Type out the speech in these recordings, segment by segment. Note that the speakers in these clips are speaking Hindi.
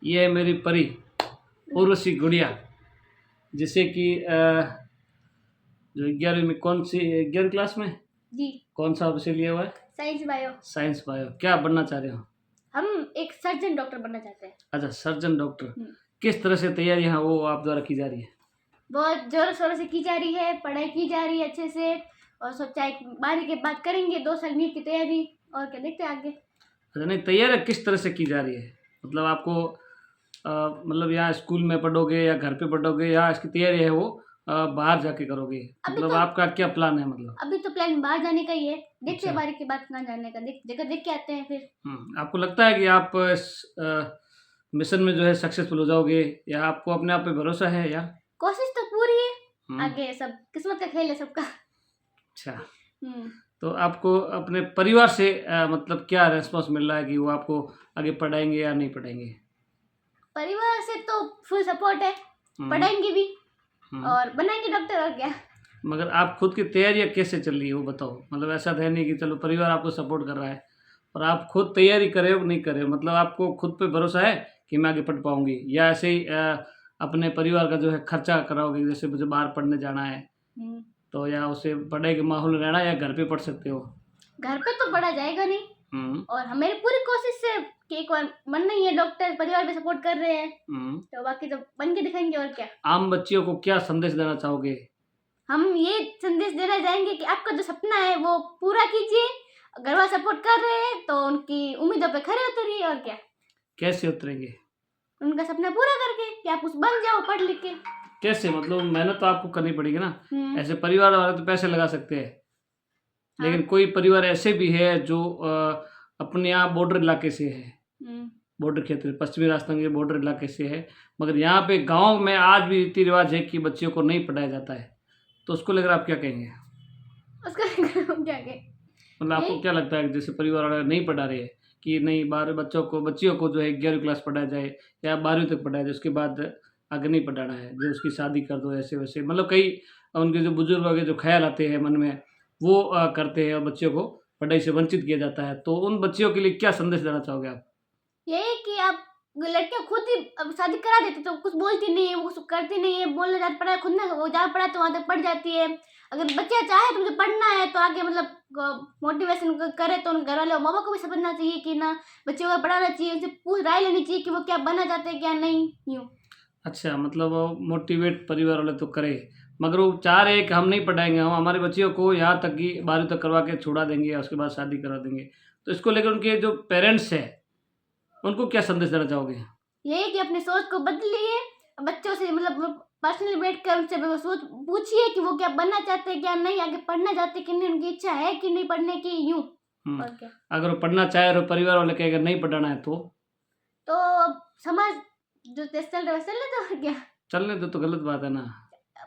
ये है मेरी परी उर्वशी गुड़िया, जिसे कि जो 11वीं में, कौन सी 11वीं क्लास में जी कौन सा विषय लिया हुआ है? Science bio. Science bio. क्या बनना चाह रहे हो? हम एक सर्जन डॉक्टर बनना चाहते हैं। अच्छा, सर्जन डॉक्टर। किस तरह से तैयारियां वो आप द्वारा की जा रही है? बहुत जोरों शोरों से की जा रही है, पढ़ाई की जा रही है अच्छे से, और सोचा है 12वीं के बाद करेंगे 2 साल नीट की तैयारी, और क्या देखते हैं आगे। अच्छा, नहीं, तैयारी किस तरह से की जा रही है? मतलब आपको मतलब यहाँ स्कूल में पढ़ोगे या घर पे पढ़ोगे, या इसकी तैयारी है वो बाहर जाके करोगे? मतलब आपका क्या प्लान है? मतलब अभी तो प्लान बाहर जाने का ही है, देखते हैं अच्छा। 12वीं के बाद कहाँ जाने का, जगह देख के आते हैं फिर। आपको लगता है कि आप इस मिशन में जो है सक्सेसफुल हो जाओगे, या आपको अपने आप पे भरोसा है? या कोशिश तो पूरी है, हम्म, आगे सब किस्मत का खेल है सबका। अच्छा। हम्म तो आपको अपने परिवार से मतलब क्या रेस्पॉन्स मिल रहा है कि वो आपको आगे पढ़ाएंगे या नहीं पढ़ाएंगे? परिवार से तो फुल सपोर्ट है, पढ़ाएंगे भी और बनाएंगे डॉक्टर, और क्या। मगर आप खुद की तैयारियां कैसे चल रही है वो बताओ। मतलब ऐसा तो है नहीं कि चलो परिवार आपको सपोर्ट कर रहा है और आप खुद तैयारी करे हो नहीं करे हो। मतलब आपको खुद पे भरोसा है कि मैं आगे पढ़ पाऊंगी, या ऐसे ही अपने परिवार का जो है खर्चा कराओगे? जैसे मुझे बाहर पढ़ने जाना है तो या उसे पढ़ाई के माहौल में रहना है, या घर पे पढ़ सकते हो? घर पे तो पढ़ा जाएगा नहीं, और हमारी पूरी कोशिश है कि एक बार बनना ही है डॉक्टर, परिवार भी सपोर्ट कर रहे हैं, तो बाकी तो बन के दिखाएंगे, और क्या। आम बच्चियों को क्या संदेश देना चाहोगे? हम ये संदेश देना चाहेंगे कि आपका जो सपना है वो पूरा कीजिए, घर वाले सपोर्ट कर रहे हैं तो उनकी उम्मीदों पे खरे उतरिए, और क्या। कैसे उतरेंगे? उनका सपना पूरा करके कि आप उस बन जाओ पढ़ लिख के। कैसे? मतलब मेहनत तो आपको करनी पड़ेगी ना। ऐसे परिवार वाले तो पैसे लगा सकते हैं, लेकिन कोई परिवार ऐसे भी है जो अपने यहाँ बॉर्डर इलाके से है, बॉर्डर क्षेत्र, पश्चिमी राजस्थान के बॉर्डर इलाके से है, मगर यहाँ पे गांव में आज भी रीति रिवाज है कि बच्चियों को नहीं पढ़ाया जाता है। तो उसको लेकर आप क्या कहेंगे? उसका हम क्या कहें? मतलब आपको क्या लगता है कि जैसे परिवार वाले नहीं पढ़ा रहे हैं कि नहीं, 12 बच्चियों को जो है 11वीं क्लास पढ़ाया जाए या 12वीं तक पढ़ाया जाए, उसके बाद आगे नहीं पढ़ाना है, जो उसकी शादी कर दो, ऐसे वैसे, मतलब कई उनके जो बुजुर्ग के जो ख्याल आते हैं मन में वो करते हैं और बच्चियों को पढ़ाई से वंचित किया जाता है। तो उन बच्चियों के लिए क्या संदेश देना चाहोगे आप? यही कि आप लड़कियां खुद ही अब शादी करा देती तो कुछ बोलती नहीं है, वो कुछ करती नहीं है, बोलने जाती पढ़ा खुद ना, वो जा पढ़ा तो वहाँ तक पढ़ जाती है। अगर बच्चा चाहे तो मुझे पढ़ना है तो आगे मतलब मोटिवेशन करे, तो उन घर वाले माँ बाप को भी समझना चाहिए कि ना बच्चे को पढ़ाना चाहिए, उनसे पूछ राय लेनी चाहिए कि वो क्या बनना चाहते हैं क्या नहीं, यूँ। अच्छा, मतलब वो मोटिवेट परिवार वाले तो करे, मगर वो चाह रहे हैं कि हम नहीं पढ़ाएंगे, हम हमारे बच्चियों को यहाँ तक कि 12वीं तक करवा के छुड़ा देंगे और उसके बाद शादी करा देंगे। तो इसको लेकर उनके जो पेरेंट्स हैं उनको क्या संदेश देना चाहोगे? यही कि अपनी सोच को बदलिए, बच्चों से मतलब पर्सनली बैठ कर उनसे वो सोच पूछिए कि वो क्या बनना चाहते हैं क्या नहीं, आगे पढ़ना चाहते हैं कि नहीं, उनकी इच्छा है कि नहीं पढ़ने की, यूँ। और क्या। अगर वो पढ़ना चाहे और परिवार वाले कहे अगर नहीं पढ़ाना है तो समाज जो देश चल रहा है चल रहा है, तो क्या। चलने दो, तो गलत बात है ना।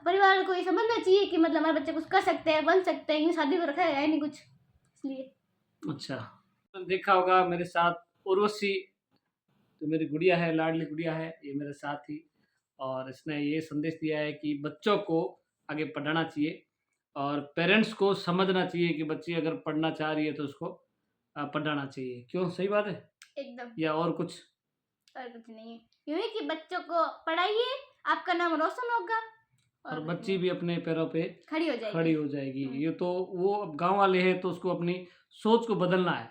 परिवार को ये समझना चाहिए कि मतलब हमारे बच्चे कुछ कर सकते हैं, बन सकते हैं, यूँ शादी को रखा है नहीं कुछ, इसलिए। अच्छा, तो देखा होगा मेरे साथ उर्वशी, तो मेरी गुड़िया है, लाडली गुड़िया है, ये मेरे साथ ही, और इसने ये संदेश दिया है कि बच्चों को आगे पढ़ाना चाहिए और पेरेंट्स को समझना चाहिए कि बच्ची अगर पढ़ना चाह रही है तो उसको पढ़ाना चाहिए। क्यों, सही बात है? एकदम। या और कुछ? और कुछ नहीं है, यूँ ही कि बच्चों को पढ़ाइए, आपका नाम रोशन होगा और बच्ची भी अपने पैरों पे खड़ी हो जाएगी। ये तो वो अब गांव वाले हैं तो उसको अपनी सोच को बदलना है।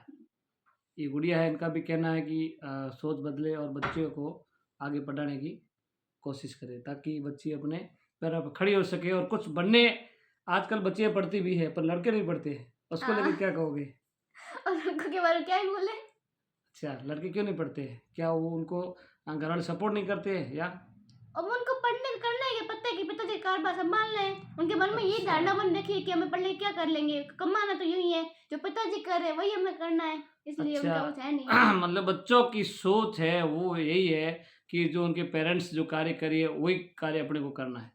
ये गुड़िया है, इनका भी कहना है कि सोच बदले और बच्चियों को आगे पढ़ाने की कोशिश करे, ताकि बच्ची अपने पैरों पर खड़ी हो सके और कुछ बनने। आजकल बच्चियां पढ़ती भी है पर लड़के नहीं पढ़ते हैं, उसको लेकर क्या कहोगे? और उनको के बारे में क्या ही बोले। अच्छा, लड़के क्यों नहीं पढ़ते हैं? क्या वो उनको घर वाले सपोर्ट नहीं करते हैं या? अब उनको पढ़ने करना है, ये पता है कि पिताजी कारोबार संभालना है, उनके मन में ये धारणा बन रखी है कि हमें पढ़ लिख क्या कर लेंगे, कमाना तो यूं ही है, जो पिताजी कर रहे हैं वही हमें करना है, इसलिए उनका कुछ है नहीं। मतलब बच्चों की सोच है वो यही है कि जो उनके पेरेंट्स जो कार्य करिए वही कार्य अपने को करना है।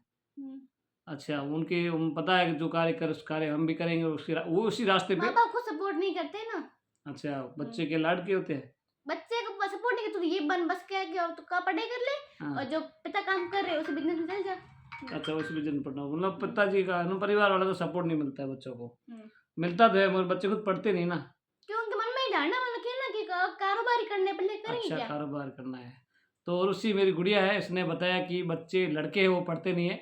अच्छा, उनके पता है कि जो कार्य कर उस कार्य हम भी करेंगे, वो उसी रास्ते पे। माँ बाप खुद सपोर्ट नहीं करते ना। अच्छा, बच्चे के लाडके होते हैं। बच्चे को सपोर्ट नहीं करते, तू ये बन बस क्या क्या तो का पढ़ाई कर ले, और जो पिता काम कर रहे हैं उसी बिजनेस में चल जा। अच्छा, उस बिजनेस पढ़ना, मतलब पिताजी का परिवार वाला तो सपोर्ट नहीं मिलता है बच्चों को। मिलता तो है मगर बच्चे खुद पढ़ते नहीं ना। क्यों, उनके मन में ही धारणा बन रखी है ना कि कारोबार ही करने पहले करेंगे अच्छा, क्या। कारोबार करना है तो रुचि मेरी गुड़िया है, इसने बताया कि बच्चे लड़के हैं वो पढ़ते नहीं है,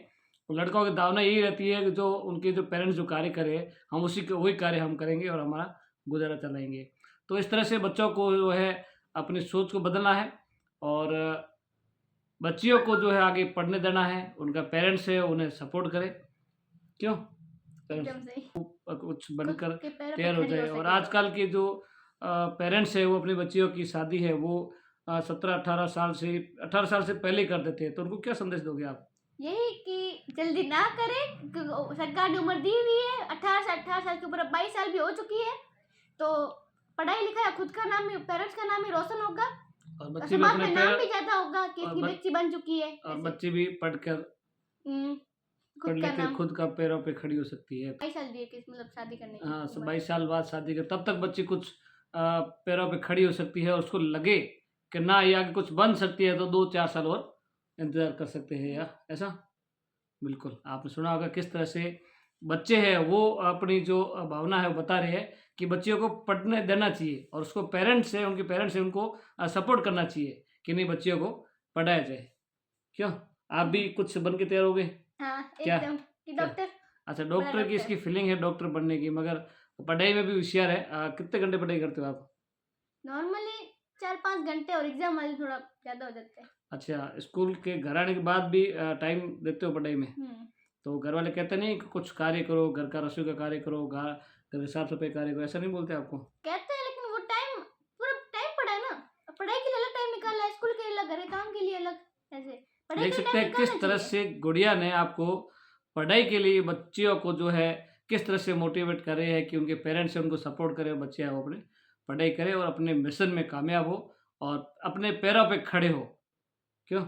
लड़कों की भावना यही रहती है कि जो उनके जो पेरेंट्स जो कार्य करें हम वही कार्य हम करेंगे और हमारा गुजारा चलाएंगे। तो इस तरह से बच्चों को जो है अपनी सोच को बदलना है और बच्चियों को जो है आगे पढ़ने देना है, उनका पेरेंट्स है उन्हें सपोर्ट करे, क्यों पेरेंट्स एकदम सही। कुछ खुद बनकर के पैरों पे तैयार हो खड़ी जाए। हो और सके तो। आजकल के जो पेरेंट्स है वो अपनी बच्चियों की शादी है वो 17-18 साल से 18 साल से पहले ही कर देते हैं, तो उनको क्या संदेश दोगे आप? यही कि जल्दी ना करें, सरकार ने उम्र दी हुई है 18 साल के ऊपर, अब 22 साल भी हो चुकी है, तो पढ़ाई लिखाई खुद का नाम ही, पेरेंट्स का नाम ही रोशन होगा और और बच्चे भी समाज अपने में नाम भी ज्यादा होगा कि और इसकी बच- बच्ची बन चुकी है और ऐसे। बच्चे भी पढ़कर खुद पढ़ का लिख के नाम। खुद का पैरों पे खड़ी हो सकती है। 22 साल दिए कि मतलब शादी करने की हाँ, उम्र। 22 साल बाद शादी कर तब तक बच्ची कुछ पैरों पे खड़ी हो सकती है और उसको लगे कि ना ये आगे कुछ बन सकती है तो 2-4 साल और इंतज़ार कर सकते हैं या ऐसा? बिल्कुल, आपने सुना होगा किस तरह से बच्चे हैं वो अपनी जो भावना है वो बता रहे हैं कि बच्चियों को पढ़ने देना चाहिए और उसको उनके पेरेंट्स हैं उनको सपोर्ट करना चाहिए कि नहीं बच्चियों को पढ़ाया जाए। क्यों? आप भी कुछ बन के तैयार हो गए? हाँ क्या? एकदम कि क्या? डॉक्टर। अच्छा बड़ा डॉक्टर की डॉक्टर। इसकी फीलिंग है डॉक्टर बनने की, मगर पढ़ाई में भी होशियार है। कितने घंटे पढ़ाई करते हो आप? नॉर्मली 4-5 घंटे और एग्जाम वाले थोड़ा ज्यादा हो जाते हैं। अच्छा, स्कूल के घर आने के बाद भी टाइम देते हो पढ़ाई में? हम्म। तो घर वाले कहते नहीं कि कुछ कार्य करो, घर का रसोई का कार्य करो, घर की साफ-सफाई कार्य करो, ऐसा नहीं बोलते आपको? कहते हैं लेकिन वो टाइम, पूरा टाइम पड़ा है ना, अब पढ़ाई के लिए अलग टाइम निकाला है, स्कूल के लिए अलग, घर के काम के लिए अलग, ऐसे पढ़ाई देख के लिए सकते टाइम हैं किस निकालना तरह चाहिए। से गुड़िया ने आपको पढ़ाई के लिए बच्चियों को जो है किस तरह से मोटिवेट कर रहे हैं कि उनके पेरेंट्स उनको सपोर्ट करें, बच्चे वो अपने पढ़ाई करें और अपने मिशन में कामयाब हो और अपने पैरों पे खड़े हो। क्यों?